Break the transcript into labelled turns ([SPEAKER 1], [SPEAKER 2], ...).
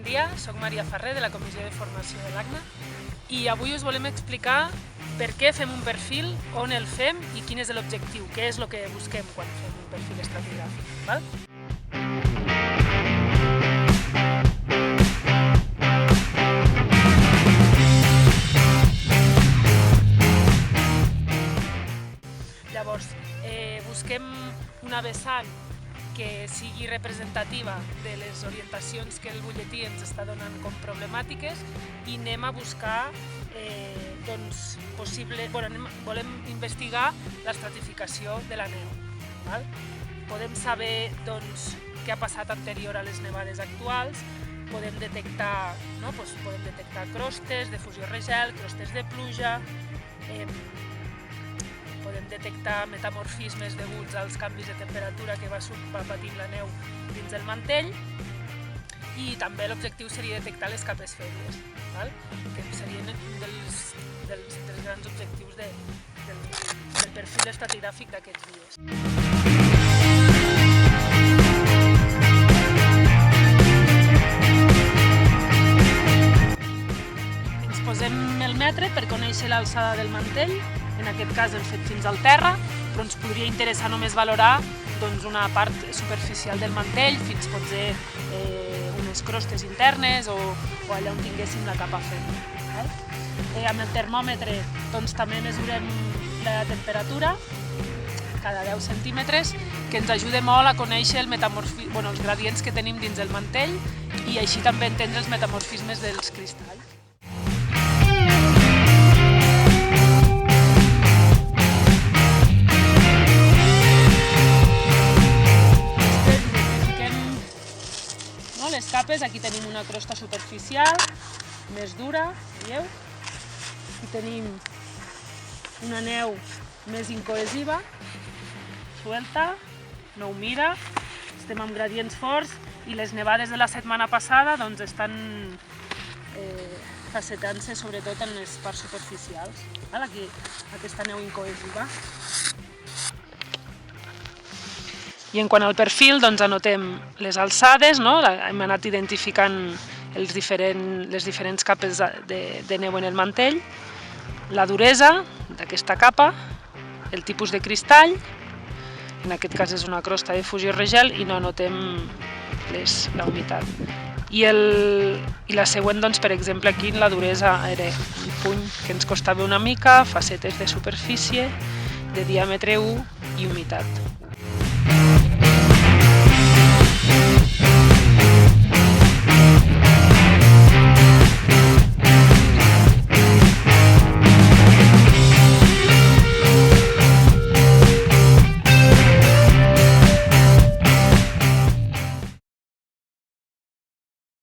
[SPEAKER 1] dia, soc Maria Ferrer de la Comissió de Formació de l'ACNA i avui us volem explicar per què fem un perfil, on el fem i quin és l'objectiu, què és el que busquem quan fem un perfil estratigràfic. Val? Llavors, busquem una vessant que sigui representativa de les orientacions que el butlletí ens està donant com problemàtiques i anem a buscar volem investigar l'estratificació de la neu. Podem saber què ha passat anterior a les nevades actuals, podem detectar crostes de fusió regel, crostes de pluja, podem detectar metamorfismes deguts als canvis de temperatura que va patint la neu dins del mantell i també l'objectiu seria detectar les capes febles, que serien un dels grans objectius del perfil estratigràfic d'aquests dies. Ens posem el metre per conèixer l'alçada del mantell. En aquest cas hem fet fins al terra, però ens podria interessar només valorar una part superficial del mantell, fins potser unes crostes internes o allà on tinguéssim la capa feble. Amb el termòmetre també mesurem la temperatura cada 10 centímetres, que ens ajuda molt a conèixer els gradients que tenim dins del mantell i així també entendre els metamorfismes dels cristalls. Les capes, aquí tenim una crosta superficial, més dura, veieu? Aquí tenim una neu més incohesiva, suelta, no humida, estem amb gradients forts i les nevades de la setmana passada estan facetant-se sobretot en les parts superficials. Aquí aquesta neu incohesiva. I en quant al perfil, anotem les alçades, hem anat identificant les diferents capes de neu en el mantell, la duresa d'aquesta capa, el tipus de cristall, en aquest cas és una crosta de fusió regel i no anotem la humitat. I la següent, per exemple, aquí la duresa era un puny que ens costava una mica, facetes de superfície, de diàmetre 1 i humitat.